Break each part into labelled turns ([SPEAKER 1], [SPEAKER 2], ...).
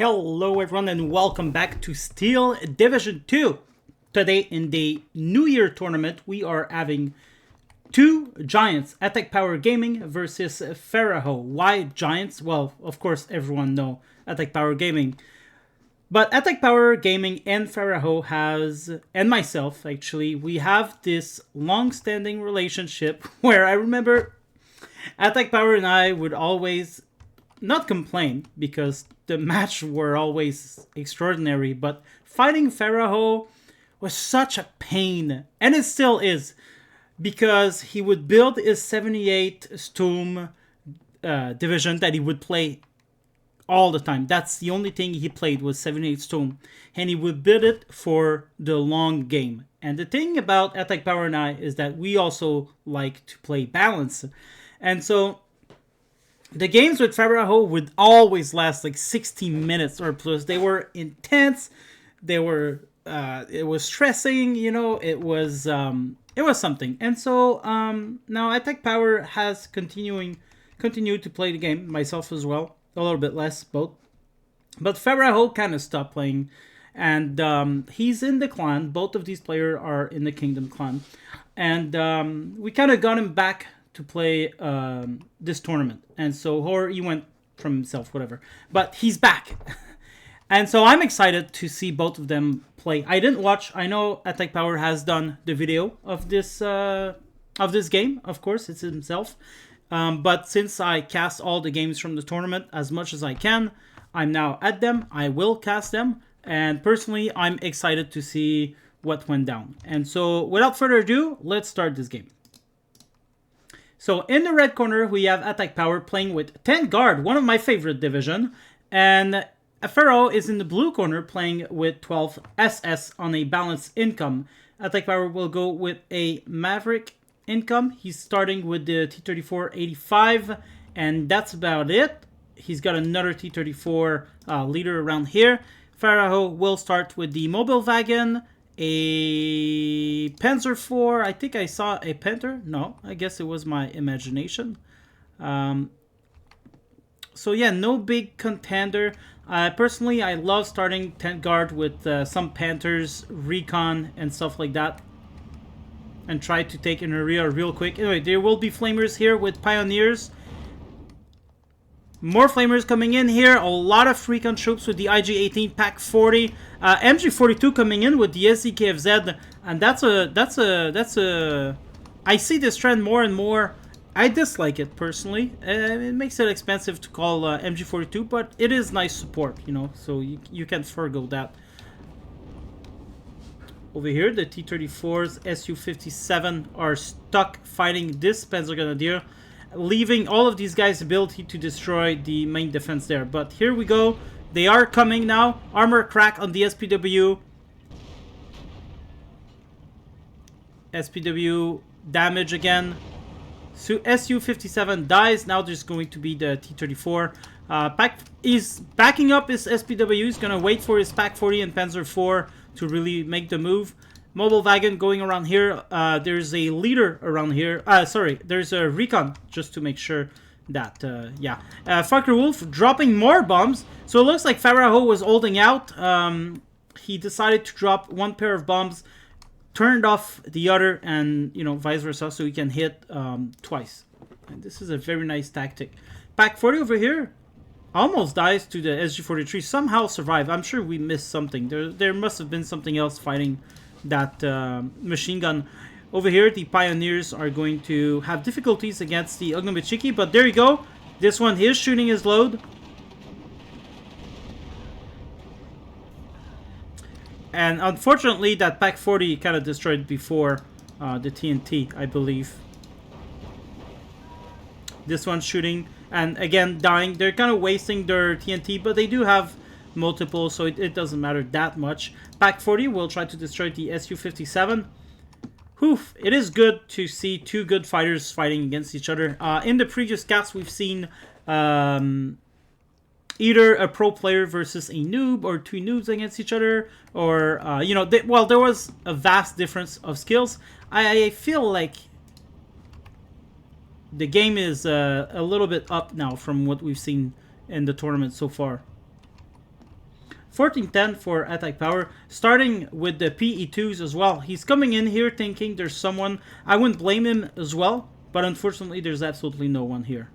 [SPEAKER 1] Hello everyone and welcome back to Steel Division 2. Today in the New Year tournament we are having two giants, Atkpwr Gaming versus Pharaoh. Why giants? Well, of course everyone know Atkpwr Gaming. But Atkpwr Gaming and Pharaoh has, and myself actually, we have this long-standing relationship where I remember Atkpwr and I would always not complain because the match were always extraordinary, but fighting Pharaoh was such a pain, and it still is, because he would build his 78 Storm division that he would play all the time. That's the only thing he played was 78 Storm, and he would build it for the long game. And the thing about Atkpwr and I is that we also like to play balance, and so the games with Pharaoh would always last like 60 minutes or plus. They were intense. They were, it was stressing, you know, it was something. And so, now Atkpwr has continued to play the game, myself as well, a little bit less, both. But Pharaoh kind of stopped playing, and he's in the clan. Both of these players are in the Kingdom clan. And we kind of got him back to play this tournament, and so, or he went from himself, whatever, but he's back. And so I'm excited to see both of them play. I didn't watch, I know Atkpwr has done the video of this game, of course, it's himself, but since I cast all the games from the tournament as much as I can, I'm now at them, I will cast them, and personally I'm excited to see what went down. And so without further ado, let's start this game. So in the red corner, we have Atkpwr playing with 10 guard, one of my favorite division. And Pharaoh is in the blue corner playing with 12 SS on a balanced income. Atkpwr will go with a Maverick income. He's starting with the T-34-85, and that's about it. He's got another T-34 leader around here. Pharaoh will start with the mobile wagon, a Panzer IV. I think I saw a Panther. No, I guess it was my imagination. So yeah, no big contender. Personally, I love starting 10 guard with some Panthers, recon, and stuff like that, and try to take an area real quick. Anyway, there will be flamers here with pioneers. More flamers coming in here. A lot of recon troops with the IG-18 Pack 40. MG-42 coming in with the SDKFZ. And that's a... I see this trend more and more. I dislike it, personally. It makes it expensive to call MG-42, but it is nice support, you know. So you can forgo that. Over here, the T-34s, Su-57 are stuck fighting this Panzer Grenadier, leaving all of these guys' ability to destroy the main defense there. But here we go. They are coming now. Armor crack on the SPW. SPW damage again. So Su-57 dies. Now there's going to be the T-34. Pack is backing up his SPW. He's going to wait for his Pack 40 and Panzer IV to really make the move. Mobile wagon going around here. There's a leader around here. Sorry, there's a recon, just to make sure that, yeah. Fucker Wolf dropping more bombs. So it looks like Pharaoh was holding out. He decided to drop one pair of bombs, turned off the other, and, you know, vice versa, so he can hit twice. And this is a very nice tactic. Pack 40 over here almost dies to the SG-43. Somehow survived. I'm sure we missed something. There must have been something else fighting that machine gun. Over here, the pioneers are going to have difficulties against the Ognobichiki, but there you go. This one is shooting his load. And unfortunately, that Pack 40 kind of destroyed before the TNT, I believe. This one's shooting, and again, dying. They're kind of wasting their TNT, but they do have multiple, so it doesn't matter that much. Pack 40 will try to destroy the Su-57. Oof, it is good to see two good fighters fighting against each other. In the previous cast, we've seen either a pro player versus a noob, or two noobs against each other, or, you know, well, there was a vast difference of skills. I feel like the game is a little bit up now from what we've seen in the tournament so far. 1410 for attack power, starting with the PE2s as well. He's coming in here thinking there's someone. I wouldn't blame him as well, but unfortunately there's absolutely no one here.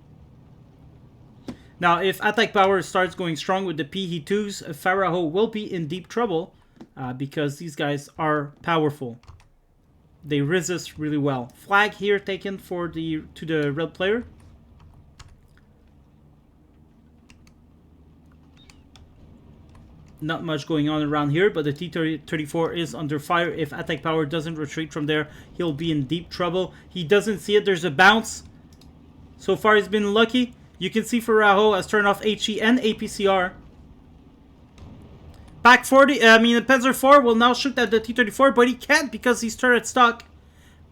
[SPEAKER 1] Now, if attack power starts going strong with the PE2s, Pharaoh will be in deep trouble because these guys are powerful. They resist really well. Flag here taken for to the red player. Not much going on around here, but the T-34 is under fire. If attack power doesn't retreat from there, he'll be in deep trouble. He doesn't see it. There's a bounce. So far, he's been lucky. You can see Pharaoh has turned off HE and APCR. Pack 40, Panzer IV will now shoot at the T-34, but he can't because he's turret stuck.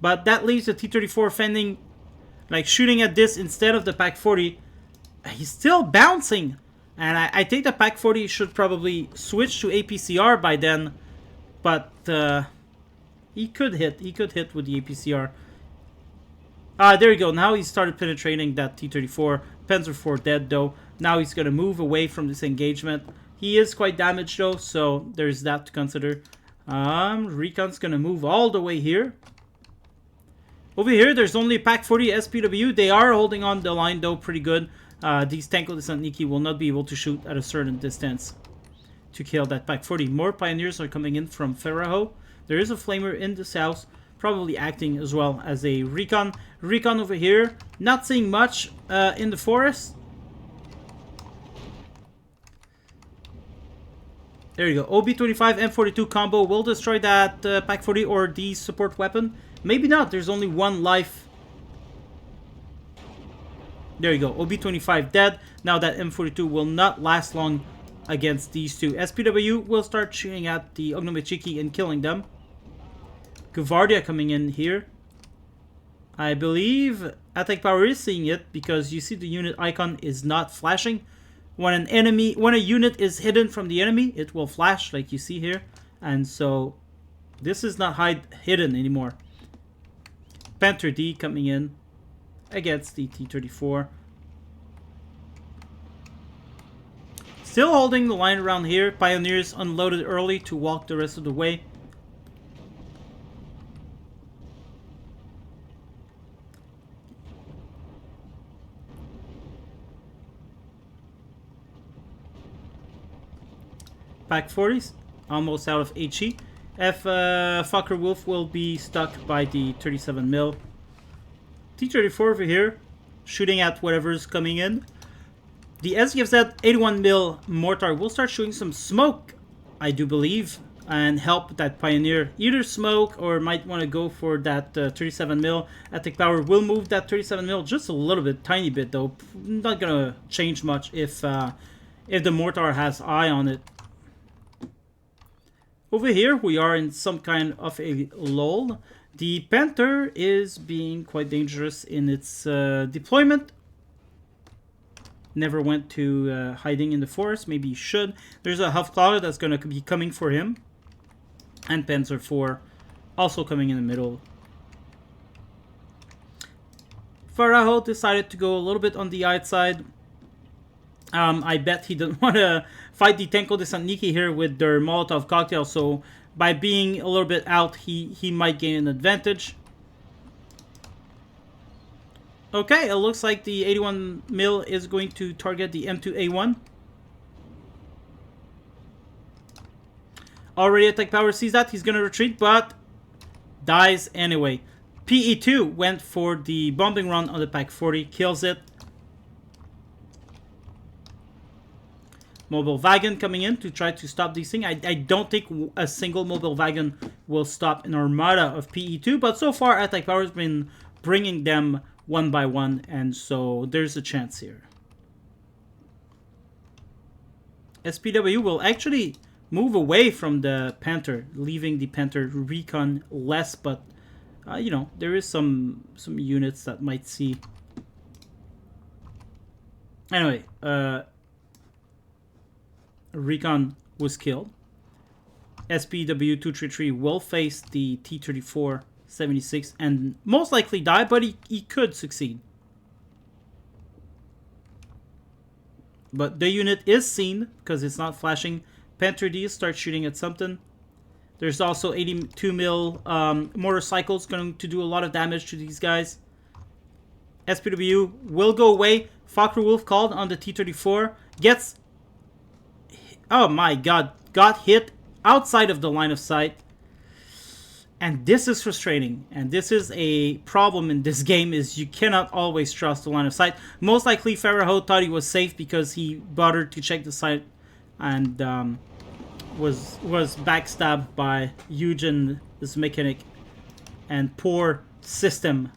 [SPEAKER 1] But that leaves the T-34 fending, like shooting at this instead of the Pack 40. He's still bouncing. And I think the Pack 40 should probably switch to APCR by then. But he could hit. He could hit with the APCR. There you go. Now he started penetrating that T-34. Panzer IV dead though. Now he's going to move away from this engagement. He is quite damaged though, so there's that to consider. Recon's going to move all the way here. Over here, there's only Pack 40 SPW. They are holding on the line though pretty good. These Tenko Desantniki will not be able to shoot at a certain distance to kill that Pack 40. More Pioneers are coming in from Pharaoh. There is a Flamer in the south, probably acting as well as a Recon. Recon over here, not seeing much in the forest. There you go. OB-25 M42 combo will destroy that Pack 40 or the support weapon. Maybe not. There's only one life. There you go. OB-25 dead. Now that M42 will not last long against these two. SPW will start shooting at the Ognomechiki and killing them. Guvardia coming in here. I believe attack power is seeing it because you see the unit icon is not flashing. When a unit is hidden from the enemy, it will flash like you see here. And so this is not hidden anymore. Panther D coming in against the T-34. Still holding the line around here. Pioneers unloaded early to walk the rest of the way. Pack 40s almost out of HE. Fokker Wolf will be stuck by the 37 mil. T-34 over here, shooting at whatever's coming in. The SGFZ 81 mil mortar will start shooting some smoke, I do believe, and help that Pioneer either smoke or might want to go for that 37 mil. Attack power will move that 37 mil just a little bit, tiny bit though. Not gonna change much if the mortar has eye on it. Over here, we are in some kind of a lull. The Panther is being quite dangerous in its deployment. Never went to hiding in the forest. Maybe he should. There's a Half-Cloud that's going to be coming for him. And Panzer IV also coming in the middle. Pharaoh decided to go a little bit on the outside. I bet he didn't want to fight the Tenko Desantniki here with their Molotov cocktail, so by being a little bit out, he might gain an advantage. Okay, it looks like the 81 mil is going to target the M2A1. Already attack power sees that. He's going to retreat, but dies anyway. PE2 went for the bombing run on the Pack 40, kills it. Mobile wagon coming in to try to stop these things. I don't think a single mobile wagon will stop an armada of PE2, but so far attack power has been bringing them one by one, and so there's a chance here. SPW will actually move away from the Panther, leaving the Panther recon less, but you know, there is some units that might see. Anyway, Recon was killed. SPW-233 will face the T-34-76 and most likely die, but he could succeed. But the unit is seen because it's not flashing. Panther D starts shooting at something. There's also 82 mil motorcycles going to do a lot of damage to these guys. SPW will go away. Fokker Wolf called on the T-34. Gets... Oh my god. Got hit outside of the line of sight. And this is frustrating. And this is a problem in this game, is you cannot always trust the line of sight. Most likely Pharaoh thought he was safe because he bothered to check the sight and was backstabbed by Eugen, this mechanic, and poor system.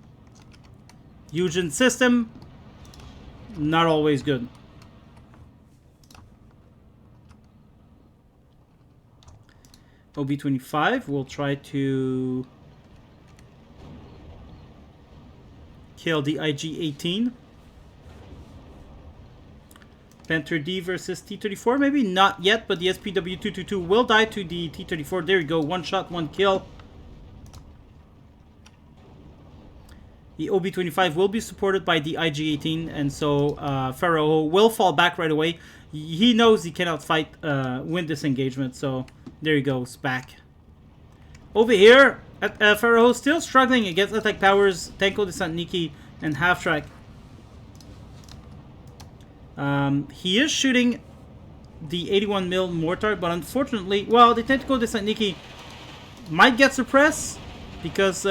[SPEAKER 1] Eugen system, not always good. OB-25 will try to kill the IG-18. Panther D versus T-34, maybe not yet, but the SPW-222 will die to the T-34. There you go, one shot, one kill. The OB-25 will be supported by the IG-18, and so Pharaoh will fall back right away. He knows he cannot fight, win this engagement, so there he goes, back. Over here, Pharaoh still struggling against Atkpwr's Tenko Desantniki and half-track. He is shooting the 81 mil mortar, but unfortunately, well, the Tenko Desantniki might get suppressed because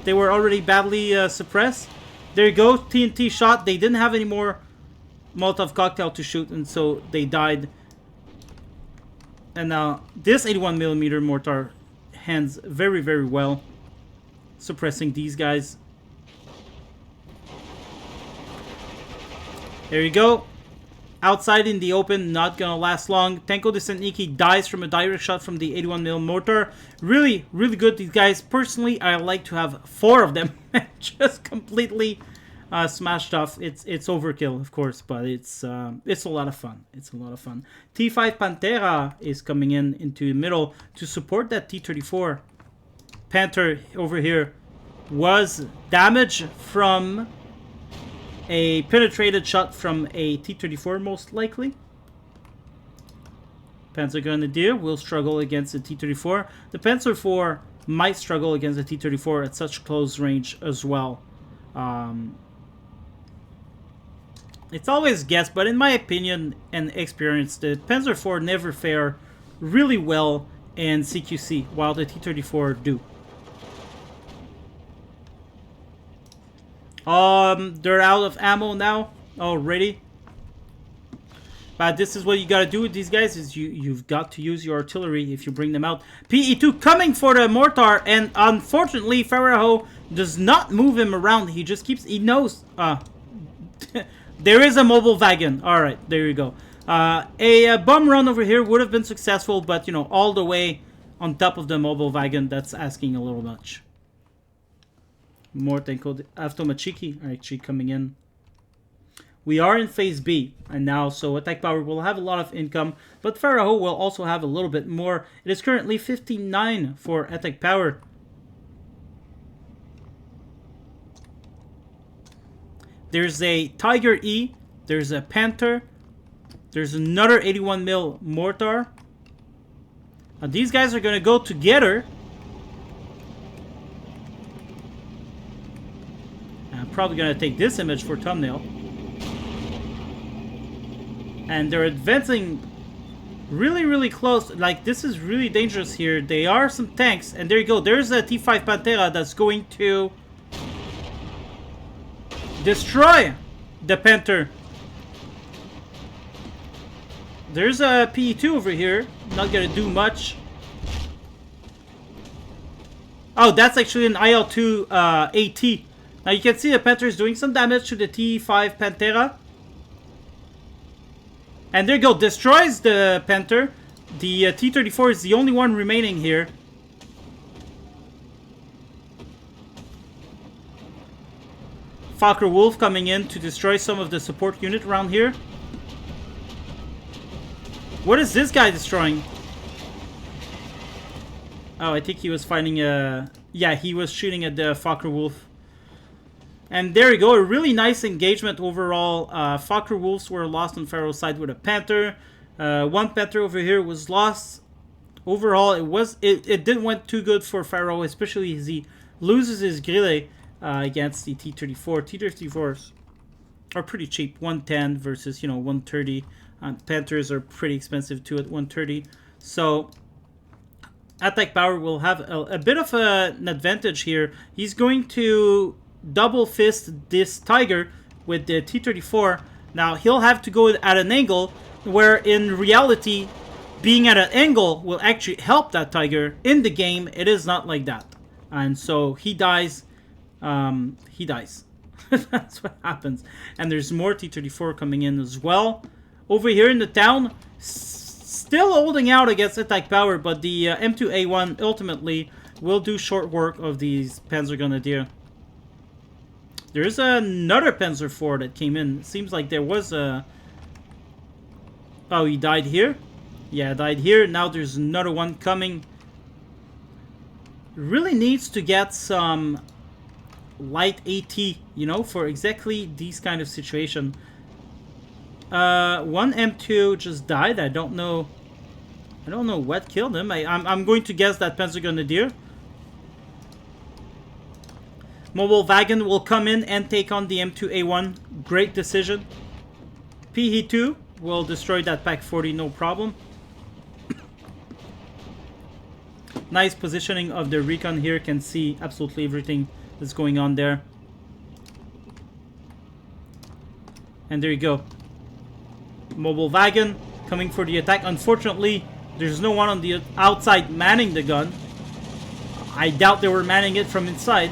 [SPEAKER 1] they were already badly suppressed. There you go, TNT shot. They didn't have any more Molotov cocktail to shoot, and so they died. And now this 81 millimeter mortar hands very, very well, suppressing these guys. There you go. Outside in the open, not gonna last long. Tenko Desantniki dies from a direct shot from the 81mm mortar. Really, really good. These guys, personally, I like to have 4 of them. Just completely smashed off. It's overkill, of course, but it's a lot of fun. It's a lot of fun. T5 Pantera is coming into the middle to support that T-34. Panther over here was damaged from a penetrated shot from a T-34, most likely. Panzer Grenadier will struggle against the T-34. The Panzer IV might struggle against the T-34 at such close range as well. It's always guess, but in my opinion and experience, the Panzer IV never fare really well in CQC, while the T-34 do. They're out of ammo now already. But this is what you gotta do with these guys, is you've got to use your artillery if you bring them out. PE2 coming for the mortar, and unfortunately Pharaoh does not move him around. He just keeps, he knows, there is a mobile wagon. Alright, there you go. A bomb run over here would have been successful, but you know, all the way on top of the mobile wagon, that's asking a little much. More Tenko Avtomachiki actually coming in. We are in phase B, and now so Atkpwr will have a lot of income, but Pharaoh will also have a little bit more. It is currently 59 for Atkpwr. There's a Tiger E, there's a Panther, there's another 81mm mortar. Now these guys are gonna go together. I'm probably gonna take this image for thumbnail. And they're advancing really, really close. Like, this is really dangerous here. There are some tanks, and there you go. There's a T5 Pantera that's going to destroy the Panther. There's a PE2 over here. Not gonna do much. Oh, that's actually an IL-2 AT. Now you can see the Panther is doing some damage to the T5 Pantera. And there you go, destroys the Panther. The T-34 is the only one remaining here. Fokker Wolf coming in to destroy some of the support unit around here. What is this guy destroying? Oh, I think he was fighting a... Yeah, he was shooting at the Fokker Wolf. And there you go, a really nice engagement overall. Fokker Wolves were lost on Pharaoh's side with a Panther. One Panther over here was lost. Overall, it didn't went too good for Pharaoh, especially as he loses his grille against the T-34. T-34s are pretty cheap, 110 versus 130. Panthers are pretty expensive too at 130. So Atkpwr will have a bit of an advantage here. He's going to double fist this tiger with the T-34. Now he'll have to go at an angle where in reality being at an angle will actually help that tiger. In the game it is not like that, and so he dies. He dies. That's what happens. And there's more T-34 coming in as well. Over here in the town, still holding out against Atkpwr, but the M2A1 ultimately will do short work of these Panzergrenadier. There's another Panzer IV that came in. It seems like there was a... Oh, he died here? Yeah, died here. Now there's another one coming. Really needs to get some light AT, for exactly these kind of situation. One M2 just died. I don't know what killed him. I'm going to guess that Panzergrenadier. Mobile Wagon will come in and take on the M2A1. Great decision. PE2 will destroy that Pack 40, no problem. Nice positioning of the recon here. Can see absolutely everything that's going on there. And there you go. Mobile Wagon coming for the attack. Unfortunately, there's no one on the outside manning the gun. I doubt they were manning it from inside.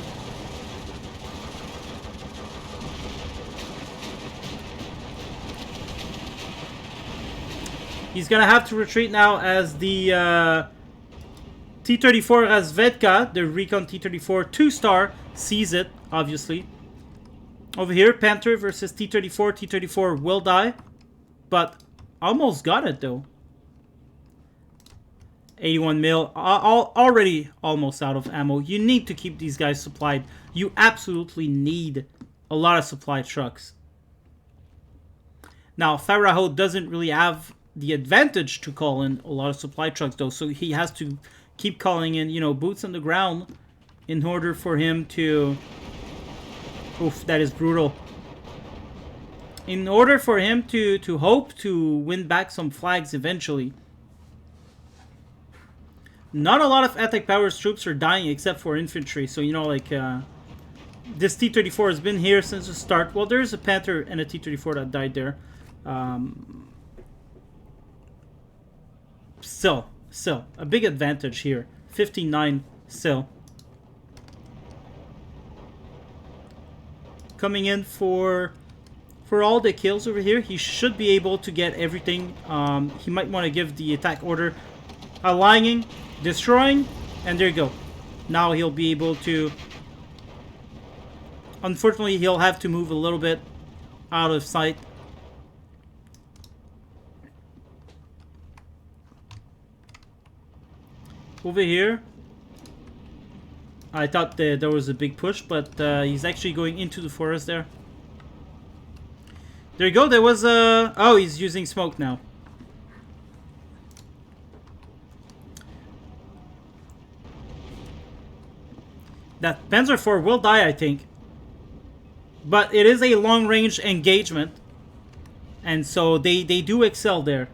[SPEAKER 1] He's gonna have to retreat now as the T-34 Razvedka, the Recon T-34 2-star, sees it, obviously. Over here, Panther versus T-34. T-34 will die, but almost got it, though. 81 mil, already almost out of ammo. You need to keep these guys supplied. You absolutely need a lot of supply trucks. Now, Pharaoh doesn't really have the advantage to call in a lot of supply trucks, though, so he has to keep calling in, boots on the ground in order for him to... Oof, that is brutal. In order for him to hope to win back some flags eventually. Not a lot of Atkpwr's troops are dying except for infantry, so this T-34 has been here since the start. Well, there's a Panther and a T-34 that died there. Still, a big advantage here. 59 still. Coming in for all the kills over here. He should be able to get everything. He might want to give the attack order. Aligning, destroying, and there you go. Now he'll be able to... Unfortunately, he'll have to move a little bit out of sight. Over here, I thought that there was a big push, but he's actually going into the forest there. There you go, there was a... Oh, he's using smoke now. That Panzer IV will die, I think. But it is a long-range engagement. And so they do excel there.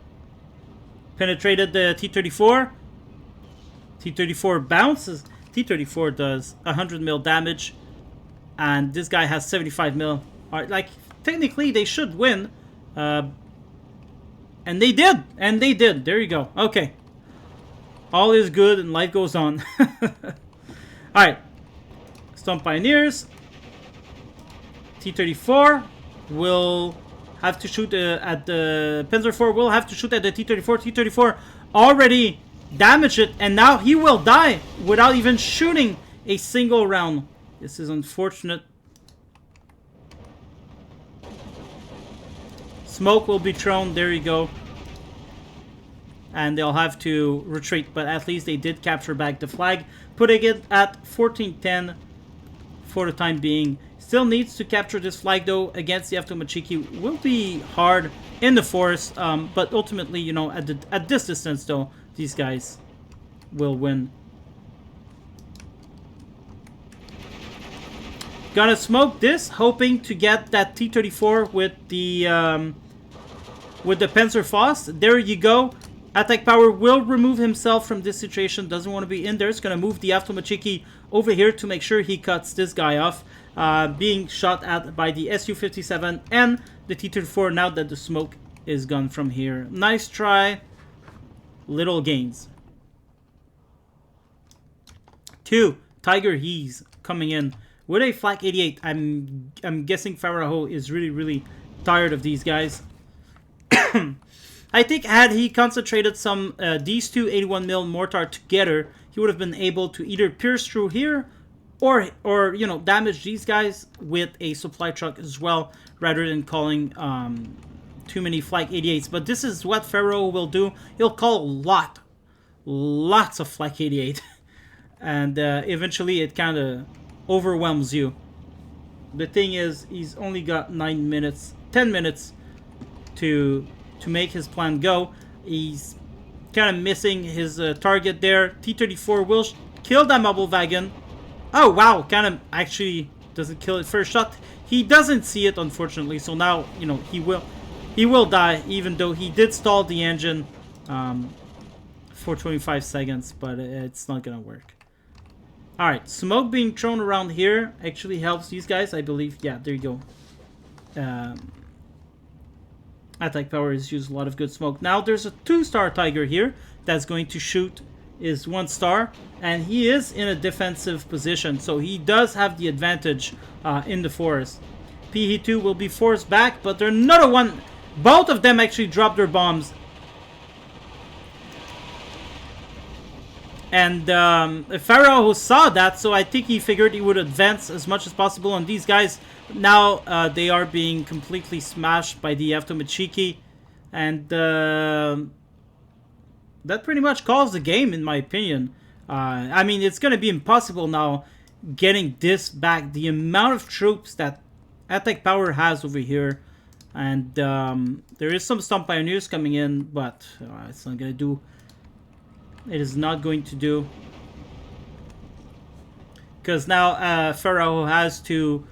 [SPEAKER 1] Penetrated the T-34. T-34 bounces. T-34 does 100 mil damage. And this guy has 75 mil. Like, technically, they should win. And they did. And they did. There you go. Okay. All is good and life goes on. Alright. Stomp Pioneers. T-34 will have to shoot at the... Panzer IV will have to shoot at the T-34. T-34 already damaged it, and now he will die without even shooting a single round. This is unfortunate. Smoke will be thrown. There you go. And they'll have to retreat, but at least they did capture back the flag, putting it at 14-10 for the time being. Still needs to capture this flag though against the Aftomachiki. Will be hard in the forest, but ultimately, you know, at this distance though, these guys will win. Gonna smoke this, hoping to get that T-34 with the Panzerfaust. There you go. Atkpwr will remove himself from this situation. Doesn't want to be in there. It's gonna move the Aftomachiki over here to make sure he cuts this guy off. Being shot at by the Su-57 and the T-34 now that the smoke is gone from here. Nice try. Little gains. 2. Tiger He's coming in with a flak 88. I'm guessing Pharaoh is really tired of these guys. I think had he concentrated some these two 81mm mortar together, he would have been able to either pierce through here or you know, damage these guys with a supply truck as well, rather than calling too many flak 88s. But this is what Pharaoh will do. He'll call lots of flak 88 and eventually it kind of overwhelms you. The thing is, he's only got 10 minutes to make his plan go. He's kind of missing his target there. T-34 will kill that mobile wagon. Oh wow, kind of actually doesn't kill it first shot. He doesn't see it, unfortunately, so now, you know, he will die, even though he did stall the engine for 25 seconds, but it's not gonna work. Alright, smoke being thrown around here actually helps these guys, I believe. Yeah, there you go. Atkpwr has used a lot of good smoke. Now there's a 2-star Tiger here that's going to shoot his 1-star, and he is in a defensive position, so he does have the advantage in the forest. PE2 will be forced back, but there's another one. Both of them actually dropped their bombs. And Pharaoh saw that, so I think he figured he would advance as much as possible on these guys. Now they are being completely smashed by the Aftomachiki. And that pretty much calls the game, in my opinion. I mean, it's going to be impossible now getting this back. The amount of troops that Atkpwr has over here. And there is some Stomp Pioneers coming in, but it's not going to do. It is not going to do. Because now Pharaoh has to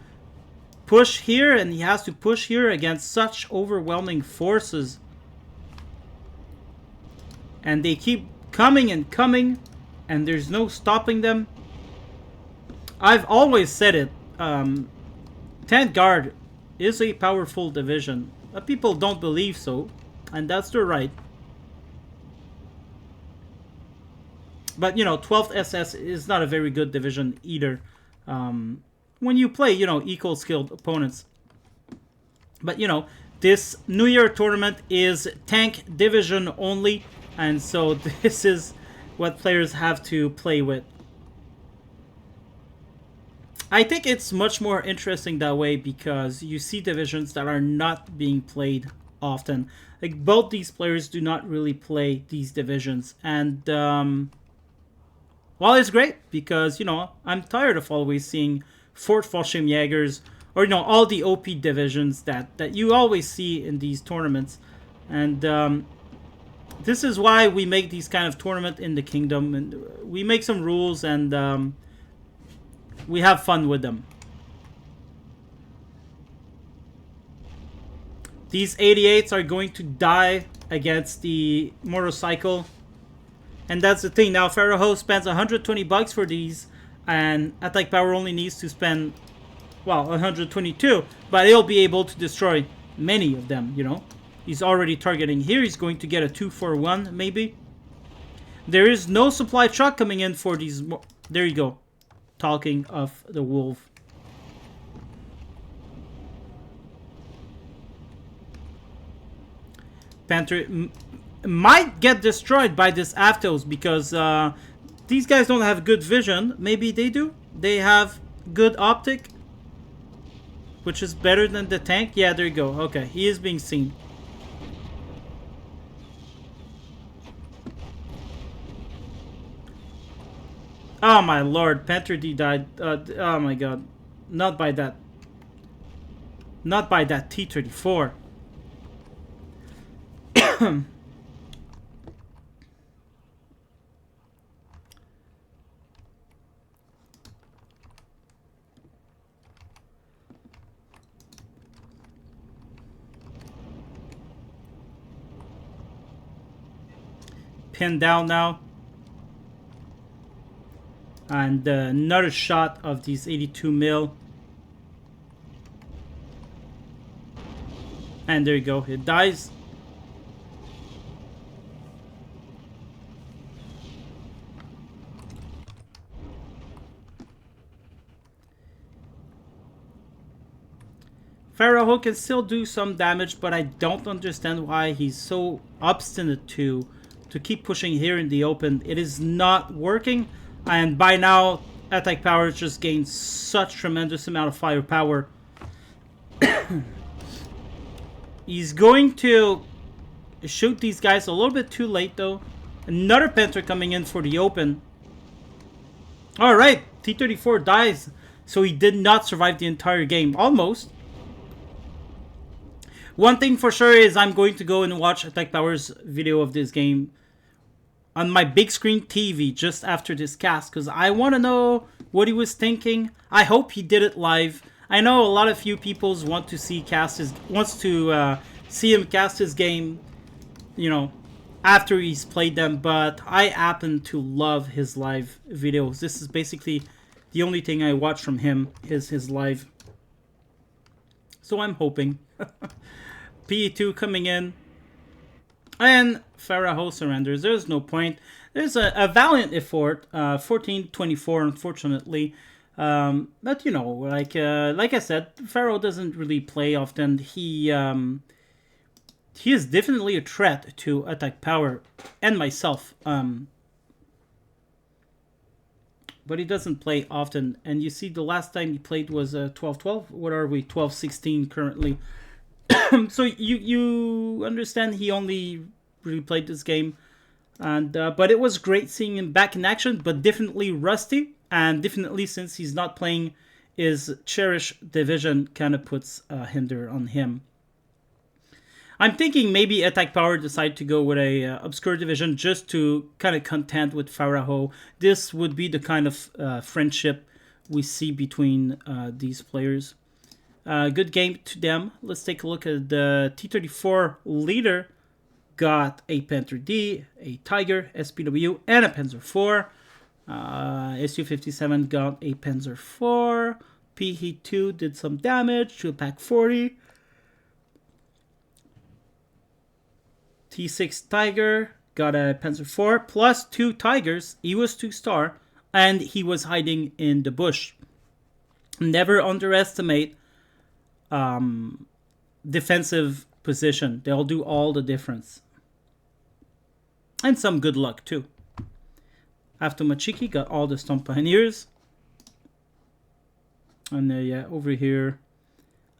[SPEAKER 1] push here, and he has to push here against such overwhelming forces. And they keep coming and coming, and there's no stopping them. I've always said it. 10th Guard is a powerful division. But people don't believe so, and that's their right. But, you know, 12th SS is not a very good division either. When you play, you know, equal skilled opponents. But, you know, this New Year tournament is tank division only. And so this is what players have to play with. I think it's much more interesting that way because you see divisions that are not being played often. Like, both these players do not really play these divisions. And, well, it's great because, you know, I'm tired of always seeing Fort Fallschirmjägers or, you know, all the OP divisions that you always see in these tournaments. And this is why we make these kind of tournament in the kingdom, and we make some rules and we have fun with them. These 88s are going to die against the motorcycle. And that's the thing. Now Pharaoh spends 120 bucks for these, and Atkpwr only needs to spend, well, 122, but he'll be able to destroy many of them, you know. He's already targeting here. He's going to get a 2-4-1 maybe. There is no supply truck coming in for these. There you go. Talking of the wolf. Panther might get destroyed by this Aftos because these guys don't have good vision. Maybe they do. They have good optic, which is better than the tank. Yeah, there you go. Okay, he is being seen. Oh my lord, Panther D died. Oh my god. Not by that. Not by that T-34. Pinned down now. And another shot of these 82 mil. And there you go. It dies. Pharaoh can still do some damage, but I don't understand why he's so obstinate to keep pushing here in the open. It is not working, and by now Atkpwr just gained such tremendous amount of firepower. He's going to shoot these guys a little bit too late though. Another Panther coming in for the open. Alright, T-34 dies, so he did not survive the entire game. Almost. One thing for sure is I'm going to go and watch Atkpwr's video of this game on my big screen TV just after this cast, because I want to know what he was thinking. I hope he did it live. I know a lot of you people want to see see him cast his game, you know, after he's played them, but I happen to love his live videos. This is basically the only thing I watch from him is his live. So I'm hoping. PE2 coming in. And Pharaoh surrenders. There's no point. There's a valiant effort. 14-24, unfortunately. But you know, like I said, Pharaoh doesn't really play often. He is definitely a threat to Atkpwr and myself. But he doesn't play often. And you see, the last time he played was 12-12. What are we? 12-16 currently. So you understand he only really played this game, and but it was great seeing him back in action, but definitely rusty, and definitely since he's not playing his cherished division kind of puts a hinder on him. I'm thinking maybe Atkpwr decide to go with a obscure division just to kind of contend with Pharaoh. This would be the kind of friendship we see between these players. Good game to them. Let's take a look at the T-34 leader. Got a Panther D, a Tiger, SPW, and a Panzer IV. SU-57 got a Panzer IV. PE2 did some damage to a Pack 40. T6 Tiger got a Panzer IV plus 2 Tigers. He was 2-star, and he was hiding in the bush. Never underestimate defensive position. They'll do all the difference. And some good luck too. After Machiki got all the Stomp Pioneers. And yeah, over here,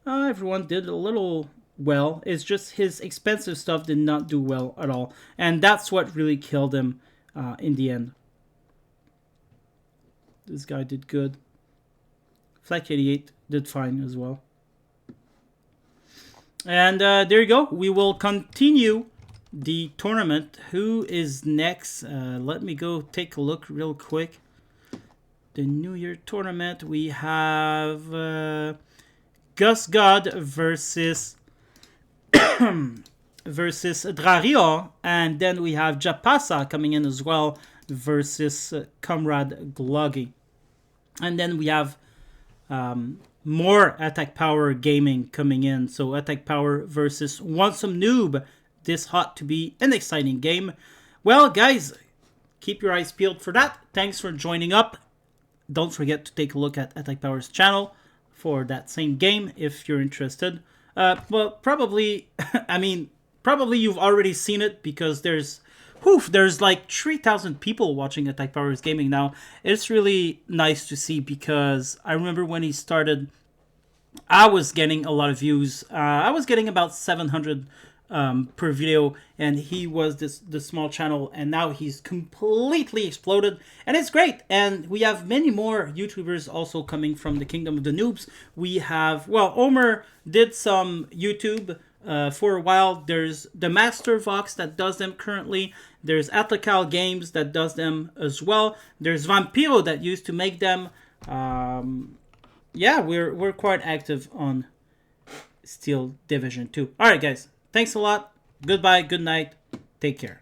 [SPEAKER 1] everyone did a little well. It's just his expensive stuff did not do well at all. And that's what really killed him in the end. This guy did good. Flak 88 did fine as well. And there you go. We will continue the tournament. Who is next? Let me go take a look real quick. The New Year tournament. We have Gus God versus Drario. And then we have Japasa coming in as well versus Comrade Gloggy. And then we have more Atkpwr gaming coming in. So Atkpwr versus Want Some Noob. This ought to be an exciting game. Well, guys, keep your eyes peeled for that. Thanks for joining up. Don't forget to take a look at Atkpwr's channel for that same game if you're interested. Well, probably, probably you've already seen it because there's like 3,000 people watching Atkpwr's gaming now. It's really nice to see because I remember when he started, I was getting a lot of views. I was getting about 700 per video, and he was the small channel, and now he's completely exploded, and it's great. And we have many more YouTubers also coming from the kingdom of the noobs. We have, well, Omer did some YouTube for a while. There's the Master Vox that does them currently. There's Atkpwr Games that does them as well. There's Vampiro that used to make them. Yeah, we're quite active on Steel Division 2. All right, guys. Thanks a lot. Goodbye. Good night. Take care.